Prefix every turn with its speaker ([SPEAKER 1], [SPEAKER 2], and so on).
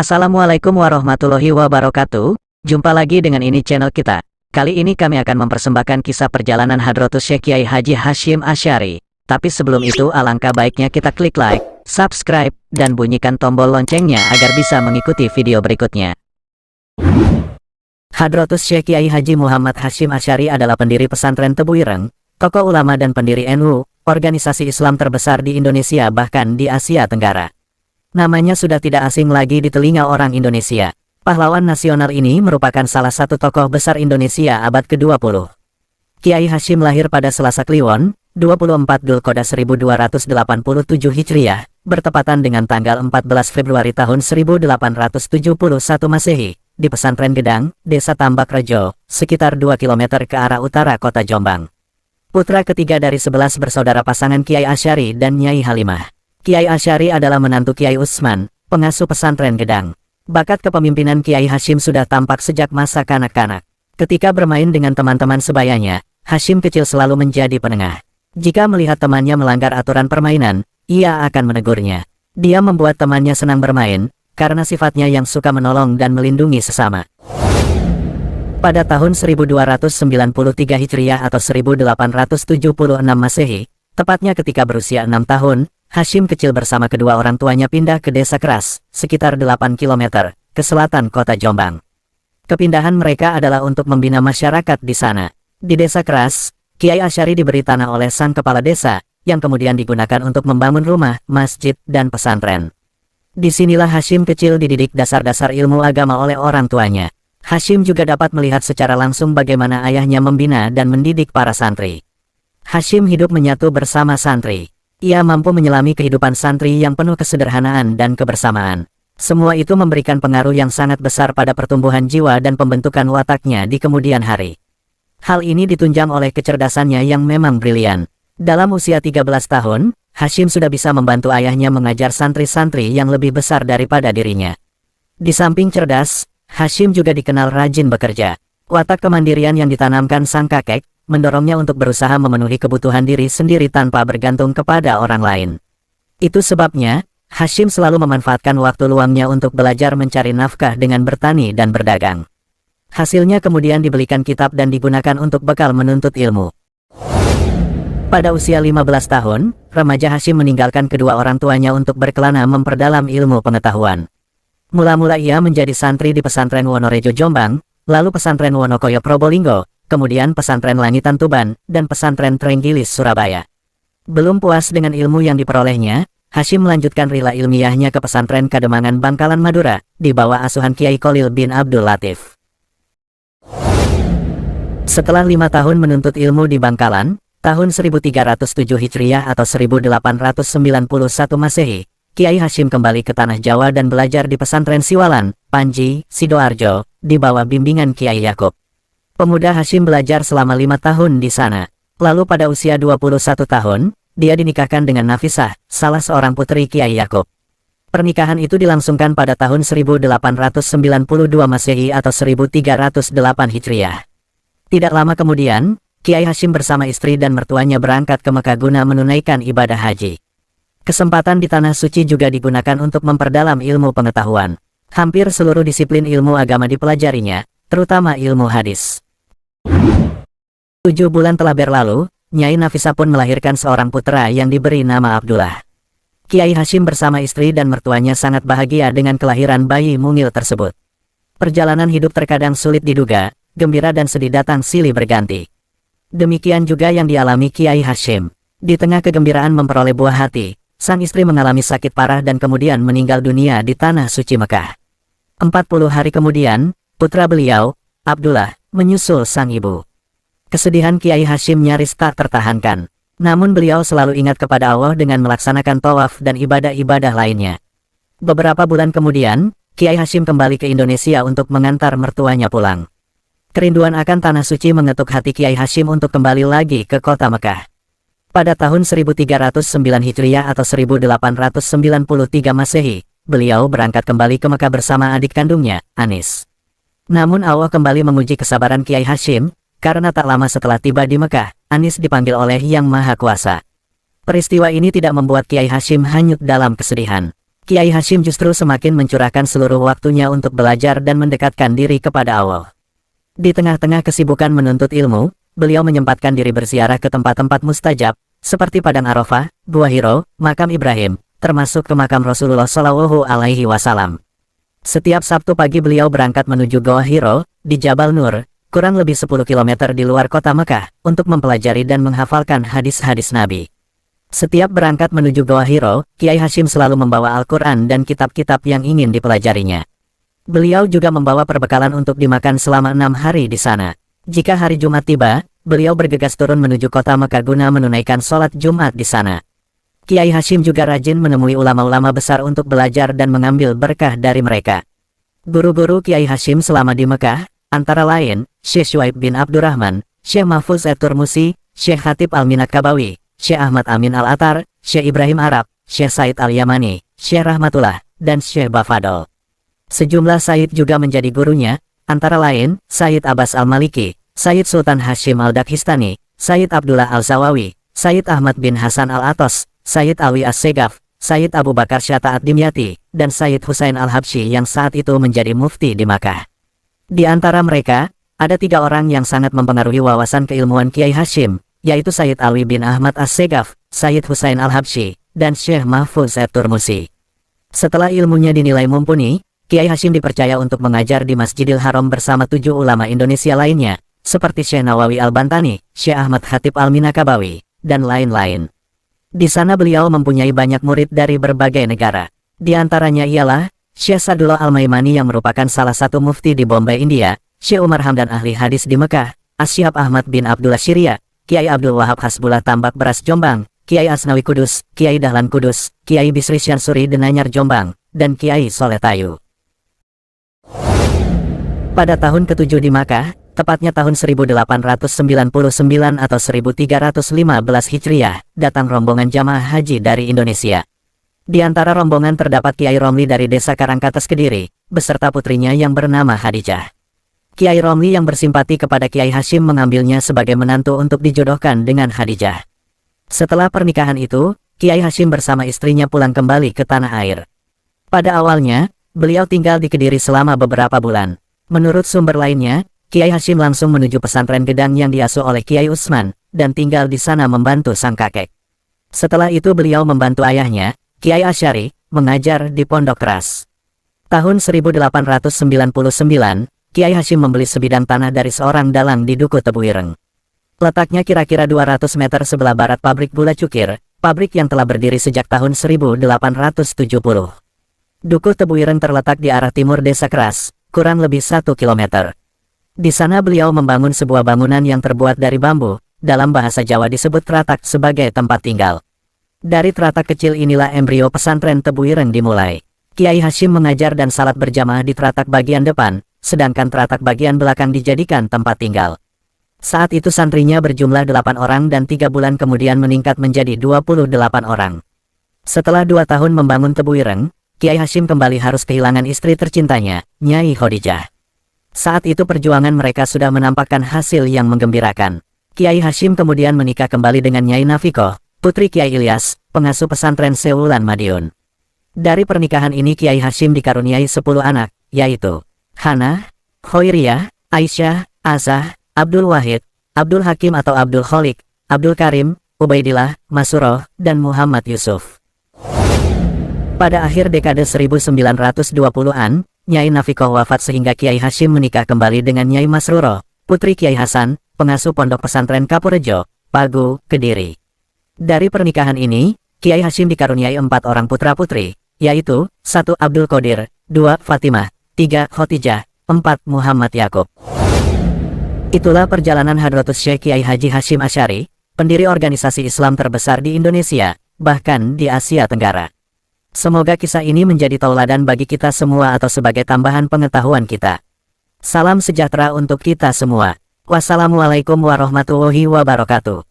[SPEAKER 1] Assalamualaikum warahmatullahi wabarakatuh. Jumpa lagi dengan ini channel kita. Kali ini kami akan mempersembahkan kisah perjalanan Hadratus Syekh Kiai Haji Hasyim Asy'ari. Tapi sebelum itu alangkah baiknya kita klik like, subscribe, dan bunyikan tombol loncengnya agar bisa mengikuti video berikutnya. Hadratus Syekh Kiai Haji Muhammad Hasyim Asy'ari adalah pendiri pesantren Tebu Ireng, tokoh ulama dan pendiri NU, organisasi Islam terbesar di Indonesia bahkan di Asia Tenggara. Namanya sudah tidak asing lagi di telinga orang Indonesia. Pahlawan nasional ini merupakan salah satu tokoh besar Indonesia abad ke-20. Kiai Hasyim lahir pada Selasa Kliwon, 24 Dzulqa'dah 1287 Hijriah, bertepatan dengan tanggal 14 Februari tahun 1871 Masehi, di Pesantren Gedang, Desa Tambak Rejo, sekitar 2 km ke arah utara kota Jombang. Putra ketiga dari 11 bersaudara pasangan Kiai Asy'ari dan Nyai Halimah. Kiai Asy'ari adalah menantu Kiai Utsman, pengasuh pesantren Gedang. Bakat kepemimpinan Kiai Hasyim sudah tampak sejak masa kanak-kanak. Ketika bermain dengan teman-teman sebayanya, Hasyim kecil selalu menjadi penengah. Jika melihat temannya melanggar aturan permainan, ia akan menegurnya. Dia membuat temannya senang bermain, karena sifatnya yang suka menolong dan melindungi sesama. Pada tahun 1293 Hijriah atau 1876 Masehi, tepatnya ketika berusia 6 tahun, Hasyim kecil bersama kedua orang tuanya pindah ke Desa Keras, sekitar 8 km, ke selatan kota Jombang. Kepindahan mereka adalah untuk membina masyarakat di sana. Di Desa Keras, Kiai Asy'ari diberi tanah oleh sang kepala desa, yang kemudian digunakan untuk membangun rumah, masjid, dan pesantren. Disinilah Hasyim kecil dididik dasar-dasar ilmu agama oleh orang tuanya. Hasyim juga dapat melihat secara langsung bagaimana ayahnya membina dan mendidik para santri. Hasyim hidup menyatu bersama santri. Ia mampu menyelami kehidupan santri yang penuh kesederhanaan dan kebersamaan. Semua itu memberikan pengaruh yang sangat besar pada pertumbuhan jiwa dan pembentukan wataknya di kemudian hari. Hal ini ditunjang oleh kecerdasannya yang memang brilian. Dalam usia 13 tahun, Hasyim sudah bisa membantu ayahnya mengajar santri-santri yang lebih besar daripada dirinya. Di samping cerdas, Hasyim juga dikenal rajin bekerja. Watak kemandirian yang ditanamkan sang kakek mendorongnya untuk berusaha memenuhi kebutuhan diri sendiri tanpa bergantung kepada orang lain. Itu sebabnya, Hasyim selalu memanfaatkan waktu luangnya untuk belajar mencari nafkah dengan bertani dan berdagang. Hasilnya kemudian dibelikan kitab dan digunakan untuk bekal menuntut ilmu. Pada usia 15 tahun, remaja Hasyim meninggalkan kedua orang tuanya untuk berkelana memperdalam ilmu pengetahuan. Mula-mula ia menjadi santri di pesantren Wonorejo Jombang, lalu pesantren Wonokoyo Probolinggo, kemudian pesantren Langitan Tuban, dan pesantren Trenggilis Surabaya. Belum puas dengan ilmu yang diperolehnya, Hasyim melanjutkan rila ilmiahnya ke pesantren Kademangan Bangkalan Madura, di bawah asuhan Kiai Kholil bin Abdul Latif. Setelah 5 tahun menuntut ilmu di Bangkalan, tahun 1307 Hijriah atau 1891 Masehi, Kiai Hasyim kembali ke Tanah Jawa dan belajar di pesantren Siwalan, Panji, Sidoarjo, di bawah bimbingan Kiai Yakub. Pemuda Hasyim belajar selama 5 tahun di sana. Lalu pada usia 21 tahun, dia dinikahkan dengan Nafisah, salah seorang putri Kiai Yakub. Pernikahan itu dilangsungkan pada tahun 1892 Masehi atau 1308 Hijriah. Tidak lama kemudian, Kiai Hasyim bersama istri dan mertuanya berangkat ke Mekah guna menunaikan ibadah haji. Kesempatan di Tanah Suci juga digunakan untuk memperdalam ilmu pengetahuan. Hampir seluruh disiplin ilmu agama dipelajarinya, terutama ilmu hadis. 7 bulan telah berlalu, Nyai Nafisah pun melahirkan seorang putra yang diberi nama Abdullah. Kiai Hasyim bersama istri dan mertuanya sangat bahagia dengan kelahiran bayi mungil tersebut. Perjalanan hidup terkadang sulit diduga, gembira dan sedih datang silih berganti. Demikian juga yang dialami Kiai Hasyim. Di tengah kegembiraan memperoleh buah hati, sang istri mengalami sakit parah dan kemudian meninggal dunia di Tanah Suci Mekah. 40 hari kemudian, putra beliau, Abdullah, menyusul sang ibu. Kesedihan Kiai Hasyim nyaris tak tertahankan. Namun beliau selalu ingat kepada Allah dengan melaksanakan tawaf dan ibadah-ibadah lainnya. Beberapa bulan kemudian, Kiai Hasyim kembali ke Indonesia untuk mengantar mertuanya pulang. Kerinduan akan Tanah Suci mengetuk hati Kiai Hasyim untuk kembali lagi ke kota Mekah. Pada tahun 1309 Hijriah atau 1893 Masehi, beliau berangkat kembali ke Mekah bersama adik kandungnya, Anis. Namun Allah kembali menguji kesabaran Kiai Hasyim, karena tak lama setelah tiba di Mekah, Anis dipanggil oleh Yang Maha Kuasa. Peristiwa ini tidak membuat Kiai Hasyim hanyut dalam kesedihan. Kiai Hashim justru semakin mencurahkan seluruh waktunya untuk belajar dan mendekatkan diri kepada Allah. Di tengah-tengah kesibukan menuntut ilmu, beliau menyempatkan diri berziarah ke tempat-tempat mustajab, seperti Padang Arafah, Gua Hiro, Makam Ibrahim, termasuk ke makam Rasulullah Shallallahu Alaihi Wasallam. Setiap Sabtu pagi beliau berangkat menuju Gua Hiro, di Jabal Nur, kurang lebih 10 km di luar kota Mekah, untuk mempelajari dan menghafalkan hadis-hadis Nabi. Setiap berangkat menuju Gua Hiro, Kiai Hashim selalu membawa Al-Quran dan kitab-kitab yang ingin dipelajarinya. Beliau juga membawa perbekalan untuk dimakan selama 6 hari di sana. Jika hari Jumat tiba, beliau bergegas turun menuju kota Mekah guna menunaikan sholat Jumat di sana. Kiai Hashim juga rajin menemui ulama-ulama besar untuk belajar dan mengambil berkah dari mereka. Guru-guru Kiai Hashim selama di Mekah, antara lain, Syekh Syuaib bin Abdurrahman, Syekh Mahfuz At-Turmusi, Syekh Khatib Al-Minakabawi, Syekh Ahmad Amin Al-Atar, Syekh Ibrahim Arab, Syekh Said Al-Yamani, Syekh Rahmatullah, dan Syekh Bafadol. Sejumlah Said juga menjadi gurunya, antara lain, Said Abbas Al-Maliki, Said Sultan Hashim Al-Dakhistani, Said Abdullah Al-Zawawi, Said Ahmad bin Hasan Al-Atos, Said Alwi As-Segaf, Said Abu Bakar Syata'at Dimyati, dan Said Husain Al-Habsyi yang saat itu menjadi mufti di Makkah. Di antara mereka, ada 3 orang yang sangat mempengaruhi wawasan keilmuan Kiai Hashim, yaitu Said Alwi bin Ahmad As-Segaf, Said Husain Al-Habsyi, dan Syekh Mahfuz At-Turmusi. Setelah ilmunya dinilai mumpuni, Kiai Hashim dipercaya untuk mengajar di Masjidil Haram bersama 7 ulama Indonesia lainnya, seperti Syekh Nawawi Al-Bantani, Syekh Ahmad Khatib Al-Minakabawi, dan lain-lain. Di sana beliau mempunyai banyak murid dari berbagai negara. Di antaranya ialah Syekh Sadullah Al-Maimani yang merupakan salah satu mufti di Bombay, India, Syekh Umar Hamdan ahli hadis di Mekah, Asyhab Ahmad bin Abdullah Syria, Kiai Abdul Wahab Hasbullah Tambak Beras Jombang, Kiai Asnawi Kudus, Kiai Dahlan Kudus, Kiai Bisri Syansuri Denanyar Jombang, dan Kiai Soleh Tayu. Pada tahun ke-7 di Makkah, tepatnya tahun 1899 atau 1315 Hijriah, datang rombongan jamaah haji dari Indonesia. Di antara rombongan terdapat Kiai Romli dari desa Karangkates Kediri, beserta putrinya yang bernama Hadijah. Kiai Romli yang bersimpati kepada Kiai Hashim mengambilnya sebagai menantu untuk dijodohkan dengan Hadijah. Setelah pernikahan itu, Kiai Hashim bersama istrinya pulang kembali ke tanah air. Pada awalnya, beliau tinggal di Kediri selama beberapa bulan. Menurut sumber lainnya, Kiai Hashim langsung menuju pesantren Gedang yang diasuh oleh Kiai Utsman, dan tinggal di sana membantu sang kakek. Setelah itu beliau membantu ayahnya, Kiai Asy'ari, mengajar di Pondok Keras. Tahun 1899, Kiai Hashim membeli sebidang tanah dari seorang dalang di Duku Tebu Ireng. Letaknya kira-kira 200 meter sebelah barat pabrik gula cukir, pabrik yang telah berdiri sejak tahun 1870. Duku Tebu Ireng terletak di arah timur Desa Keras, kurang lebih 1 kilometer. Di sana beliau membangun sebuah bangunan yang terbuat dari bambu, dalam bahasa Jawa disebut tratak sebagai tempat tinggal. Dari tratak kecil inilah embrio pesantren Tebu Ireng dimulai. Kiai Hashim mengajar dan salat berjamaah di tratak bagian depan, sedangkan tratak bagian belakang dijadikan tempat tinggal. Saat itu santrinya berjumlah 8 orang dan 3 bulan kemudian meningkat menjadi 28 orang. Setelah 2 tahun membangun Tebu Ireng, Kiai Hashim kembali harus kehilangan istri tercintanya, Nyai Khadijah. Saat itu perjuangan mereka sudah menampakkan hasil yang menggembirakan. Kiai Hashim kemudian menikah kembali dengan Nyai Nafikoh, putri Kiai Ilyas, pengasuh pesantren Sewulan Madiun. Dari pernikahan ini Kiai Hashim dikaruniai 10 anak, yaitu Hana, Khoiriyah, Aisyah, Azah, Abdul Wahid, Abdul Hakim atau Abdul Kholik, Abdul Karim, Ubaidillah, Masuroh, dan Muhammad Yusuf. Pada akhir dekade 1920-an, Nyai Nafikoh wafat sehingga Kiai Hashim menikah kembali dengan Nyai Masruroh, putri Kiai Hasan, pengasuh pondok pesantren Kapurejo, Pagu, Kediri. Dari pernikahan ini, Kiai Hashim dikaruniai 4 orang putra-putri, yaitu 1 Abdul Qadir, 2 Fatimah, 3 Khotijah, 4 Muhammad Yakub. Itulah perjalanan Hadratus Syekh Kiai Haji Hashim Asy'ari, pendiri organisasi Islam terbesar di Indonesia, bahkan di Asia Tenggara. Semoga kisah ini menjadi tauladan bagi kita semua atau sebagai tambahan pengetahuan kita. Salam sejahtera untuk kita semua. Wassalamualaikum warahmatullahi wabarakatuh.